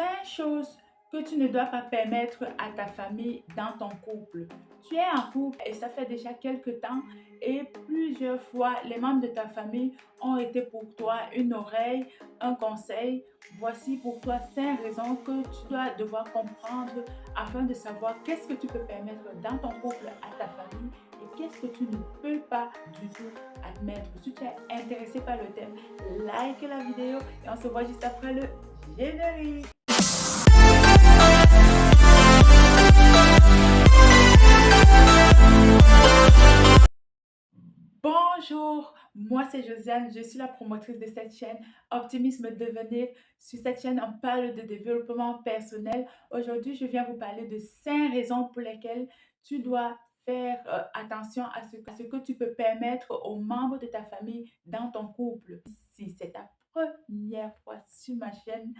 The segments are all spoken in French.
5 choses que tu ne dois pas permettre à ta famille dans ton couple. Tu es en couple et ça fait déjà quelques temps et plusieurs fois, les membres de ta famille ont été pour toi une oreille, un conseil. Voici pour toi 5 raisons que tu dois devoir comprendre afin de savoir qu'est-ce que tu peux permettre dans ton couple à ta famille et qu'est-ce que tu ne peux pas du tout admettre. Si tu es intéressé par le thème, like la vidéo et on se voit juste après le générique. Bonjour, moi c'est Josiane, je suis la promotrice de cette chaîne Optimisme Devenir. Sur cette chaîne, on parle de développement personnel. Aujourd'hui, je viens vous parler de 5 raisons pour lesquelles tu dois faire attention à ce que tu peux permettre aux membres de ta famille dans ton couple. Si c'est ta première fois sur ma chaîne,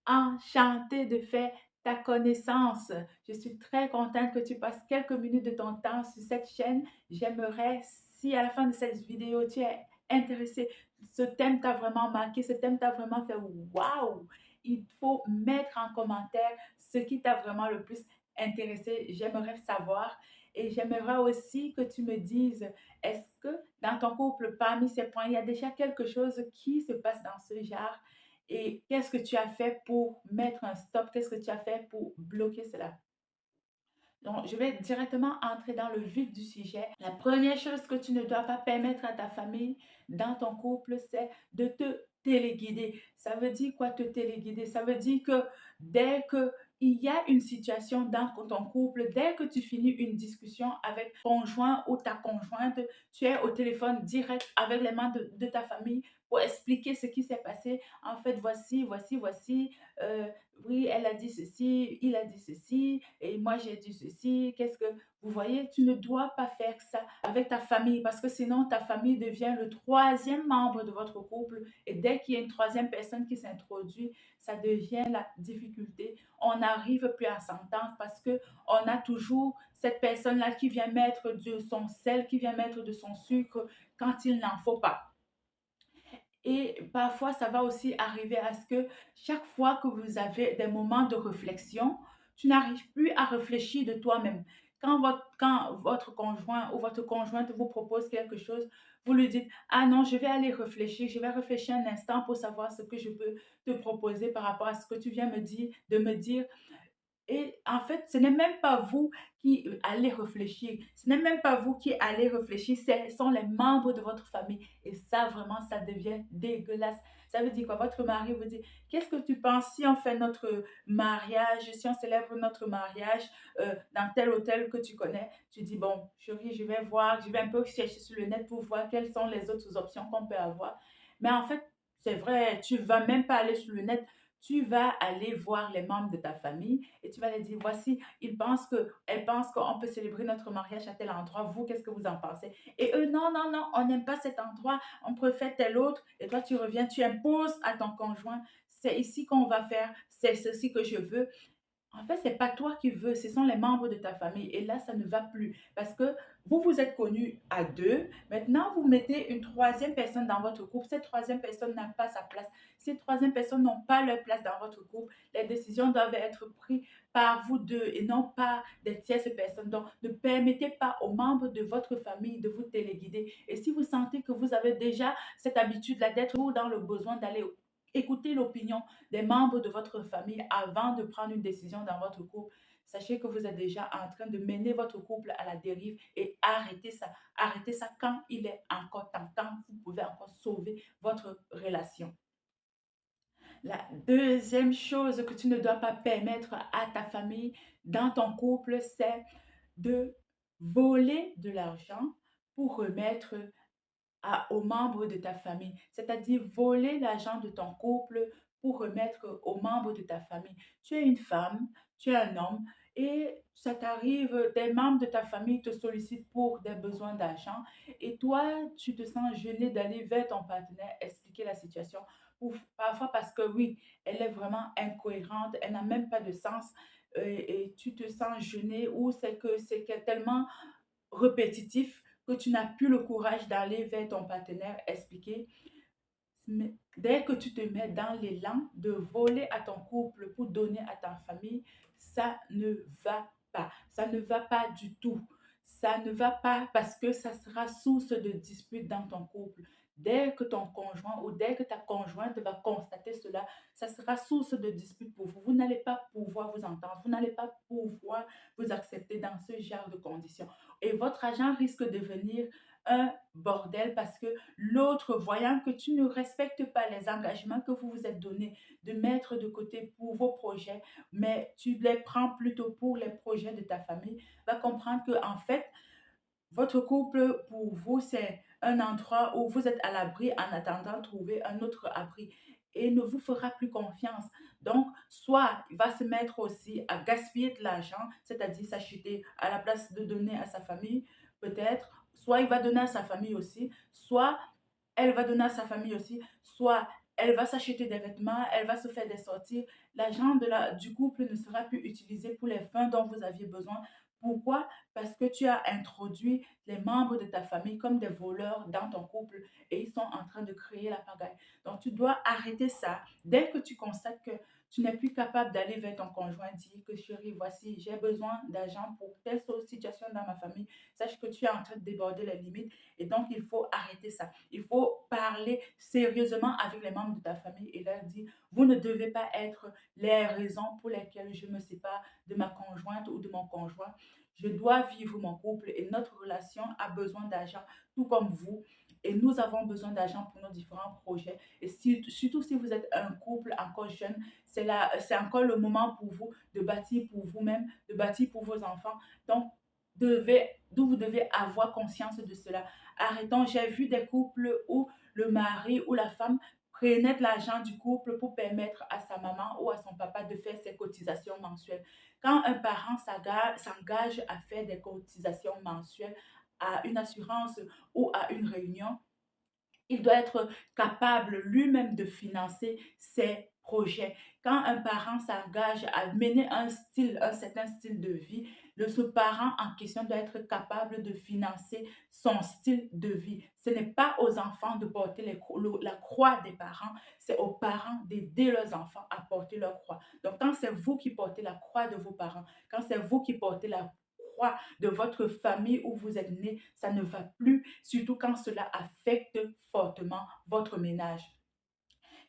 enchantée de faire ta connaissance. Je suis très contente que tu passes quelques minutes de ton temps sur cette chaîne. J'aimerais, si à la fin de cette vidéo, tu es intéressé, ce thème t'a vraiment marqué, ce thème t'a vraiment fait waouh, il faut mettre en commentaire ce qui t'a vraiment le plus intéressé. J'aimerais savoir et j'aimerais aussi que tu me dises, est-ce que dans ton couple, parmi ces points, il y a déjà quelque chose qui se passe dans ce genre? Et qu'est-ce que tu as fait pour mettre un stop? Qu'est-ce que tu as fait pour bloquer cela? Donc, je vais directement entrer dans le vif du sujet. La première chose que tu ne dois pas permettre à ta famille dans ton couple, c'est de te téléguider. Ça veut dire quoi te téléguider? Ça veut dire que dès que il y a une situation dans ton couple, dès que tu finis une discussion avec ton conjoint ou ta conjointe, tu es au téléphone direct avec les membres de ta famille pour expliquer ce qui s'est passé. En fait, voici, oui, elle a dit ceci, il a dit ceci, et moi j'ai dit ceci. Qu'est-ce que vous voyez? Tu ne dois pas faire ça avec ta famille parce que sinon ta famille devient le troisième membre de votre couple. Et dès qu'il y a une troisième personne qui s'introduit, ça devient la difficulté. On n'arrive plus à s'entendre parce que on a toujours cette personne-là qui vient mettre de son sel, qui vient mettre de son sucre quand il n'en faut pas. Et parfois, ça va aussi arriver à ce que chaque fois que vous avez des moments de réflexion, tu n'arrives plus à réfléchir de toi-même. Quand votre conjoint ou votre conjointe vous propose quelque chose, vous lui dites, ah non, je vais aller réfléchir, je vais réfléchir un instant pour savoir ce que je peux te proposer par rapport à ce que tu viens de me dire. Et en fait, ce n'est même pas vous qui allez réfléchir. Ce n'est même pas vous qui allez réfléchir. Ce sont les membres de votre famille. Et ça, vraiment, ça devient dégueulasse. Ça veut dire quoi? Votre mari vous dit, qu'est-ce que tu penses si on fait notre mariage, si on célèbre notre mariage dans tel hôtel que tu connais? Tu dis, bon, chérie, je vais voir, je vais un peu chercher sur le net pour voir quelles sont les autres options qu'on peut avoir. Mais en fait, c'est vrai, tu ne vas même pas aller sur le net. Tu vas aller voir les membres de ta famille et tu vas leur dire, voici, elles pensent qu'on peut célébrer notre mariage à tel endroit. Vous, qu'est-ce que vous en pensez? Et eux, non, non, non, on n'aime pas cet endroit, on préfère tel autre. Et toi, tu reviens, tu imposes à ton conjoint, c'est ici qu'on va faire, c'est ceci que je veux. En fait, c'est pas toi qui veux, ce sont les membres de ta famille. Et là, ça ne va plus. Parce que vous vous êtes connus à deux. Maintenant, vous mettez une troisième personne dans votre couple. Cette troisième personne n'a pas sa place. Ces troisième personnes n'ont pas leur place dans votre couple. Les décisions doivent être prises par vous deux et non par des tierces personnes. Donc, ne permettez pas aux membres de votre famille de vous téléguider. Et si vous sentez que vous avez déjà cette habitude-là d'être dans le besoin d'aller écouter l'opinion des membres de votre famille avant de prendre une décision dans votre couple, sachez que vous êtes déjà en train de mener votre couple à la dérive et arrêtez ça. Arrêtez ça quand il est encore temps, quand vous pouvez encore sauver votre relation. La deuxième chose que tu ne dois pas permettre à ta famille dans ton couple, c'est de voler de l'argent pour remettre aux membres de ta famille, c'est-à-dire voler l'argent de ton couple pour remettre aux membres de ta famille. Tu es une femme, tu es un homme et ça t'arrive, des membres de ta famille te sollicitent pour des besoins d'argent et toi, tu te sens gêné d'aller vers ton partenaire expliquer la situation. Parfois parce que oui, elle est vraiment incohérente, elle n'a même pas de sens et tu te sens gêné ou c'est tellement répétitif que tu n'as plus le courage d'aller vers ton partenaire expliquer. Mais dès que tu te mets dans l'élan de voler à ton couple pour donner à ta famille, ça ne va pas. Ça ne va pas du tout. Ça ne va pas parce que ça sera source de dispute dans ton couple. Dès que ton conjoint ou dès que ta conjointe va constater cela, ça sera source de dispute pour vous. Vous n'allez pas pouvoir vous entendre. Vous n'allez pas pouvoir vous accepter dans ce genre de conditions. Et votre argent risque de devenir un bordel parce que l'autre, voyant que tu ne respectes pas les engagements que vous vous êtes donnés de mettre de côté pour vos projets, mais tu les prends plutôt pour les projets de ta famille, va comprendre que en fait, votre couple, pour vous, c'est un endroit où vous êtes à l'abri en attendant de trouver un autre abri et ne vous fera plus confiance. Donc, soit il va se mettre aussi à gaspiller de l'argent, c'est-à-dire s'acheter à la place de donner à sa famille, peut-être, soit il va donner à sa famille aussi, soit elle va donner à sa famille aussi, soit elle va s'acheter des vêtements, elle va se faire des sorties. L'argent du couple ne sera plus utilisé pour les fins dont vous aviez besoin. Pourquoi? Parce que tu as introduit les membres de ta famille comme des voleurs dans ton couple et ils sont en train de créer la pagaille. Donc, tu dois arrêter ça. Dès que tu constates que tu n'es plus capable d'aller vers ton conjoint, dire que chérie, voici, j'ai besoin d'argent pour telle situation dans ma famille, sache que tu es en train de déborder les limites et donc il faut arrêter ça. Il faut parler sérieusement avec les membres de ta famille et leur dire, vous ne devez pas être les raisons pour lesquelles je me sépare de ma conjointe ou de mon conjoint. Je dois vivre mon couple et notre relation a besoin d'argent, tout comme vous. Et nous avons besoin d'argent pour nos différents projets. Et surtout si vous êtes un couple encore jeune, c'est encore le moment pour vous de bâtir pour vous-même, de bâtir pour vos enfants. Donc, d'où vous devez avoir conscience de cela. Arrêtons, j'ai vu des couples où le mari ou la femme prenait de l'argent du couple pour permettre à sa maman ou à son papa de faire ses cotisations mensuelles. Quand un parent s'engage à faire des cotisations mensuelles à une assurance ou à une réunion, il doit être capable lui-même de financer ses projets. Quand un parent s'engage à mener un certain style de vie, ce parent en question doit être capable de financer son style de vie. Ce n'est pas aux enfants de porter la croix des parents, c'est aux parents d'aider leurs enfants à porter leur croix. Donc, quand c'est vous qui portez la croix de vos parents, quand c'est vous qui portez la croix de votre famille où vous êtes né, ça ne va plus, surtout quand cela affecte fortement votre ménage.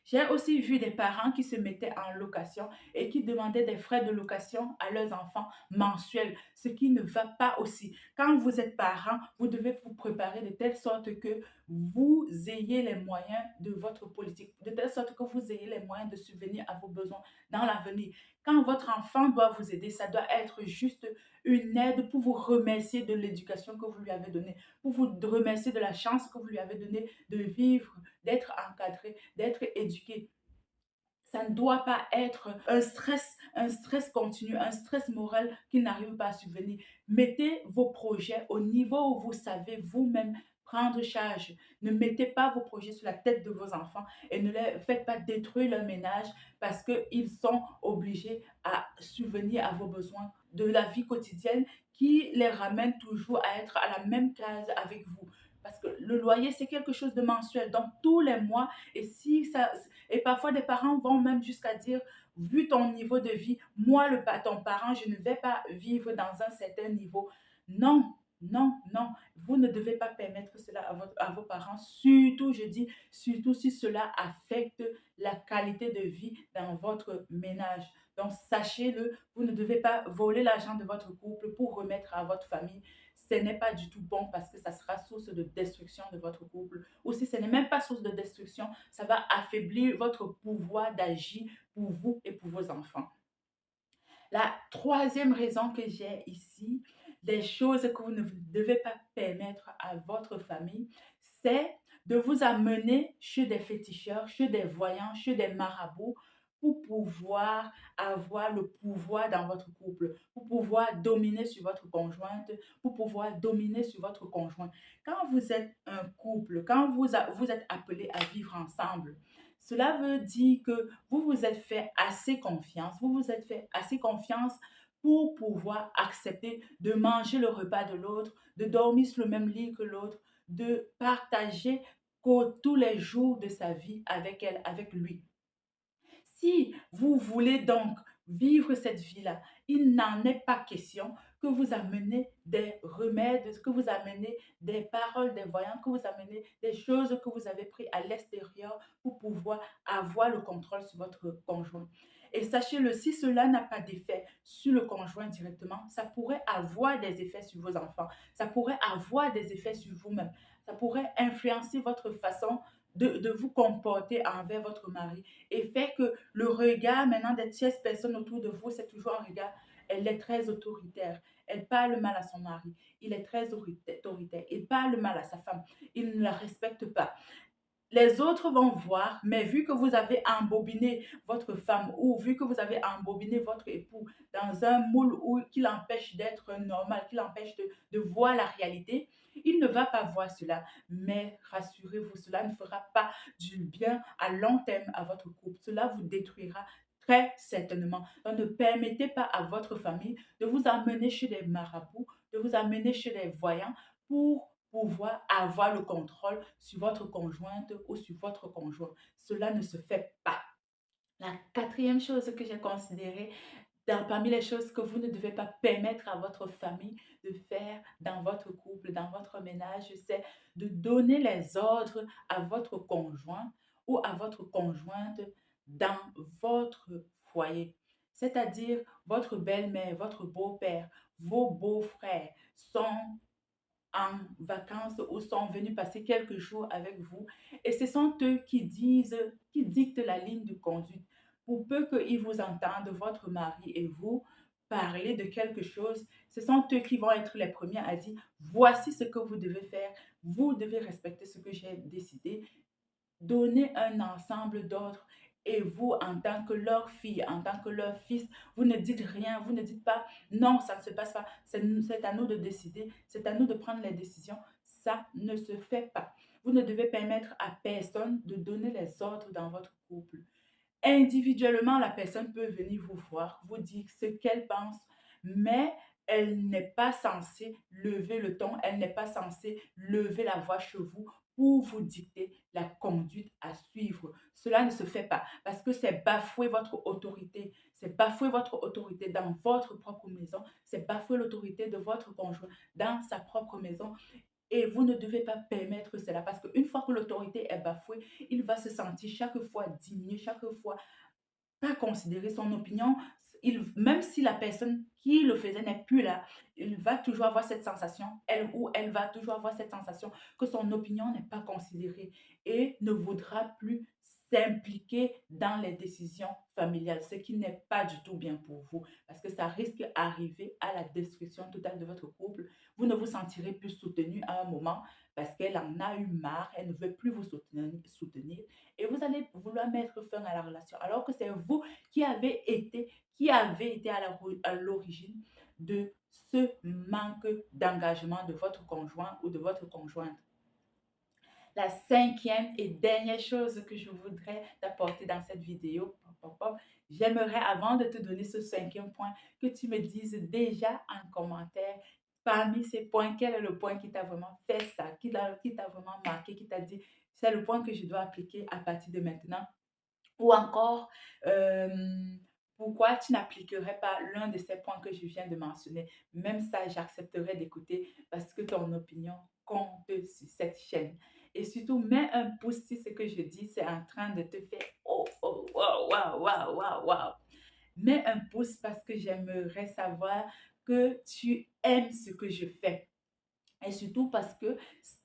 J'ai aussi vu des parents qui se mettaient en location et qui demandaient des frais de location à leurs enfants mensuels, ce qui ne va pas aussi. Quand vous êtes parent, vous devez vous préparer de telle sorte que vous ayez les moyens de votre politique, de telle sorte que vous ayez les moyens de subvenir à vos besoins dans l'avenir. Quand votre enfant doit vous aider, ça doit être juste une aide pour vous remercier de l'éducation que vous lui avez donnée, pour vous remercier de la chance que vous lui avez donnée de vivre, d'être encadré, d'être éduqué. Ça ne doit pas être un stress continu, un stress moral qui n'arrive pas à subvenir. Mettez vos projets au niveau où vous savez vous-même prendre charge. Ne mettez pas vos projets sur la tête de vos enfants et ne les faites pas détruire leur ménage parce qu'ils sont obligés à subvenir à vos besoins de la vie quotidienne qui les ramène toujours à être à la même case avec vous. Parce que le loyer, c'est quelque chose de mensuel. Donc, tous les mois, et parfois, des parents vont même jusqu'à dire, vu ton niveau de vie, moi, ton parent, je ne vais pas vivre dans un certain niveau. Non, non, non. Vous ne devez pas permettre cela à vos parents. Surtout, je dis, surtout si cela affecte la qualité de vie dans votre ménage. Donc, sachez-le, vous ne devez pas voler l'argent de votre couple pour remettre à votre famille. Ce n'est pas du tout bon parce que ça sera source de destruction de votre couple. Ou si ce n'est même pas source de destruction, ça va affaiblir votre pouvoir d'agir pour vous et pour vos enfants. La troisième raison que j'ai ici, des choses que vous ne devez pas permettre à votre famille, c'est de vous amener chez des féticheurs, chez des voyants, chez des marabouts pour pouvoir avoir le pouvoir dans votre couple, pour pouvoir dominer sur votre conjointe, pour pouvoir dominer sur votre conjoint. Quand vous êtes un couple, quand vous êtes appelés à vivre ensemble, cela veut dire que vous vous êtes fait assez confiance, vous vous êtes fait assez confiance pour pouvoir accepter de manger le repas de l'autre, de dormir sur le même lit que l'autre, de partager tous les jours de sa vie avec elle, avec lui. Si vous voulez donc vivre cette vie-là. Il n'en est pas question que vous amenez des remèdes, que vous amenez des paroles des voyants, que vous amenez des choses que vous avez prises à l'extérieur pour pouvoir avoir le contrôle sur votre conjoint. Et sachez-le, si cela n'a pas d'effet sur le conjoint directement, ça pourrait avoir des effets sur vos enfants, ça pourrait avoir des effets sur vous-même, ça pourrait influencer votre façon de vous comporter envers votre mari et fait que le regard maintenant des tierces personnes autour de vous, c'est toujours un regard, elle est très autoritaire, elle parle mal à son mari, il est très autoritaire, il parle mal à sa femme, il ne la respecte pas. Les autres vont voir, mais vu que vous avez embobiné votre femme ou vu que vous avez embobiné votre époux dans un moule qui l'empêche d'être normal, qui l'empêche de voir la réalité, il ne va pas voir cela. Mais rassurez-vous, cela ne fera pas du bien à long terme à votre couple. Cela vous détruira très certainement. Donc ne permettez pas à votre famille de vous amener chez des marabouts, de vous amener chez des voyants pour pouvoir avoir le contrôle sur votre conjointe ou sur votre conjoint. Cela ne se fait pas. La quatrième chose que j'ai considérée parmi les choses que vous ne devez pas permettre à votre famille de faire dans votre couple, dans votre ménage, c'est de donner les ordres à votre conjoint ou à votre conjointe dans votre foyer. C'est-à-dire votre belle-mère, votre beau-père, vos beaux-frères sont en vacances ou sont venus passer quelques jours avec vous. Et ce sont eux qui disent, qui dictent la ligne de conduite. Pour peu qu'ils vous entendent, votre mari et vous, parler de quelque chose, ce sont eux qui vont être les premiers à dire, voici ce que vous devez faire, vous devez respecter ce que j'ai décidé, donner un ensemble d'ordres. Et vous, en tant que leur fille, en tant que leur fils, vous ne dites rien, vous ne dites pas non, ça ne se passe pas, c'est à nous de décider, c'est à nous de prendre les décisions. Ça ne se fait pas. Vous ne devez permettre à personne de donner les ordres dans votre couple. Individuellement, la personne peut venir vous voir, vous dire ce qu'elle pense, mais elle n'est pas censée lever le ton, elle n'est pas censée lever la voix chez vous pour vous dicter la conduite à suivre. Cela ne se fait pas parce que c'est bafouer votre autorité. C'est bafouer votre autorité dans votre propre maison. C'est bafouer l'autorité de votre conjoint dans sa propre maison. Et vous ne devez pas permettre cela parce qu'une fois que l'autorité est bafouée, il va se sentir chaque fois diminué, chaque fois pas considérer son opinion. Même si la personne qui le faisait n'est plus là, il va toujours avoir cette sensation, elle ou elle va toujours avoir cette sensation que son opinion n'est pas considérée et ne voudra plus s'impliquer dans les décisions familiales, ce qui n'est pas du tout bien pour vous, parce que ça risque d'arriver à la destruction totale de votre couple. Vous ne vous sentirez plus soutenu à un moment parce qu'elle en a eu marre, elle ne veut plus vous soutenir et vous allez vouloir mettre fin à la relation, alors que c'est vous qui avez été à l'origine de ce manque d'engagement de votre conjoint ou de votre conjointe. La cinquième et dernière chose que je voudrais t'apporter dans cette vidéo, j'aimerais avant de te donner ce cinquième point, que tu me dises déjà en commentaire parmi ces points, quel est le point qui t'a vraiment fait ça, qui t'a vraiment marqué, qui t'a dit, c'est le point que je dois appliquer à partir de maintenant. Ou encore, pourquoi tu n'appliquerais pas l'un de ces points que je viens de mentionner? Même ça, j'accepterais d'écouter parce que ton opinion compte sur cette chaîne. Et surtout, mets un pouce si ce que je dis, c'est en train de te faire oh, oh, wow, wow, wow, wow, wow. Mets un pouce parce que j'aimerais savoir que tu aimes ce que je fais. Et surtout parce que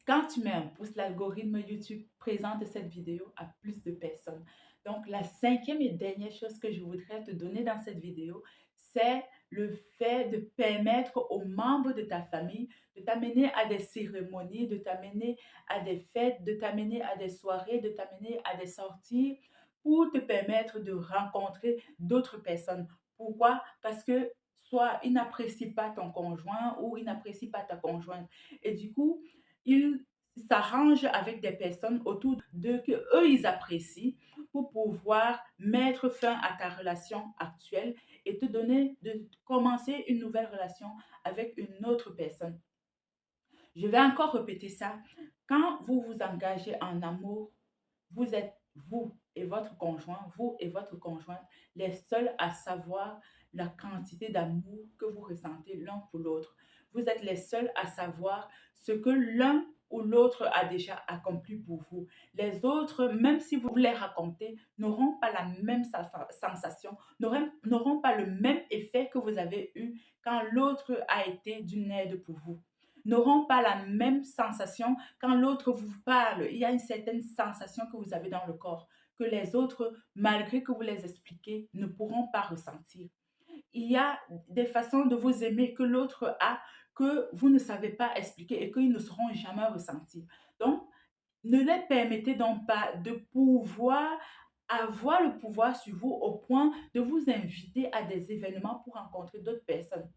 quand tu mets un pouce, l'algorithme YouTube présente cette vidéo à plus de personnes. Donc, la cinquième et dernière chose que je voudrais te donner dans cette vidéo, c'est le fait de permettre aux membres de ta famille de t'amener à des cérémonies, de t'amener à des fêtes, de t'amener à des soirées, de t'amener à des sorties pour te permettre de rencontrer d'autres personnes. Pourquoi? Parce que soit ils n'apprécient pas ton conjoint ou ils n'apprécient pas ta conjointe. Et du coup, ils s'arrangent avec des personnes autour d'eux que eux ils apprécient pour pouvoir mettre fin à ta relation actuelle et te donner de commencer une nouvelle relation avec une autre personne. Je vais encore répéter ça. Quand vous vous engagez en amour, vous êtes vous. et votre conjoint, vous et votre conjointe, les seuls à savoir la quantité d'amour que vous ressentez l'un pour l'autre. Vous êtes les seuls à savoir ce que l'un ou l'autre a déjà accompli pour vous. Les autres, même si vous les racontez, n'auront pas la même sensation, n'auront pas le même effet que vous avez eu quand l'autre a été d'une aide pour vous. N'auront pas la même sensation quand l'autre vous parle. Il y a une certaine sensation que vous avez dans le corps que les autres, malgré que vous les expliquez, ne pourront pas ressentir. Il y a des façons de vous aimer que l'autre a que vous ne savez pas expliquer et qu'ils ne seront jamais ressentis. Donc, ne les permettez donc pas de pouvoir avoir le pouvoir sur vous au point de vous inviter à des événements pour rencontrer d'autres personnes.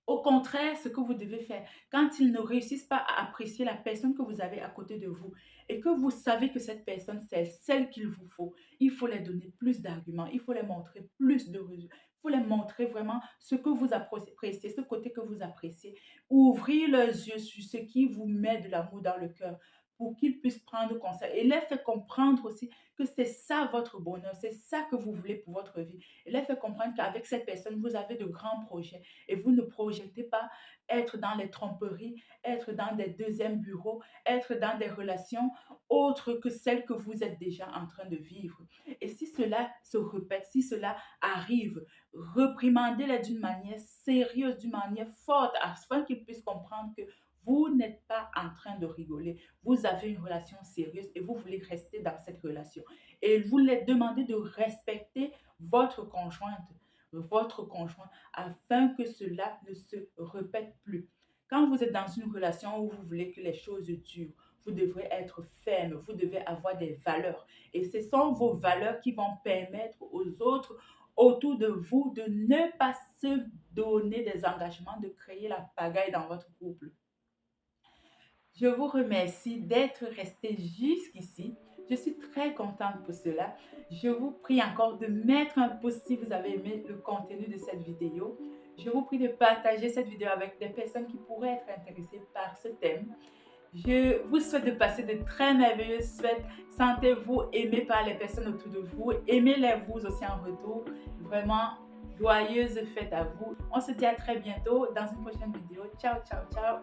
Au contraire, ce que vous devez faire, quand ils ne réussissent pas à apprécier la personne que vous avez à côté de vous et que vous savez que cette personne, c'est celle qu'il vous faut, il faut leur donner plus d'arguments, il faut leur montrer plus de résultats, il faut leur montrer vraiment ce que vous appréciez, ce côté que vous appréciez. Ouvrir leurs yeux sur ce qui vous met de l'amour dans le cœur pour qu'ils puissent prendre conseil et leur faire comprendre aussi que c'est ça votre bonheur, c'est ça que vous voulez pour votre vie. Et leur faire comprendre qu'avec cette personne, vous avez de grands projets et vous ne projetez pas être dans les tromperies, être dans des deuxièmes bureaux, être dans des relations autres que celles que vous êtes déjà en train de vivre. Et si cela se répète, si cela arrive, reprimandez-les d'une manière sérieuse, d'une manière forte, afin qu'ils puissent comprendre que vous n'êtes pas en train de rigoler. Vous avez une relation sérieuse et vous voulez rester dans cette relation. Et vous les demandez de respecter votre conjoint, afin que cela ne se répète plus. Quand vous êtes dans une relation où vous voulez que les choses durent, vous devrez être ferme, vous devez avoir des valeurs. Et ce sont vos valeurs qui vont permettre aux autres autour de vous de ne pas se donner des engagements, de créer la pagaille dans votre couple. Je vous remercie d'être resté jusqu'ici. Je suis très contente pour cela. Je vous prie encore de mettre un pouce si vous avez aimé le contenu de cette vidéo. Je vous prie de partager cette vidéo avec des personnes qui pourraient être intéressées par ce thème. Je vous souhaite de passer de très merveilleuses fêtes. Sentez-vous aimé par les personnes autour de vous. Aimez-les vous aussi en retour. Vraiment, joyeuses fêtes à vous. On se dit à très bientôt dans une prochaine vidéo. Ciao, ciao, ciao.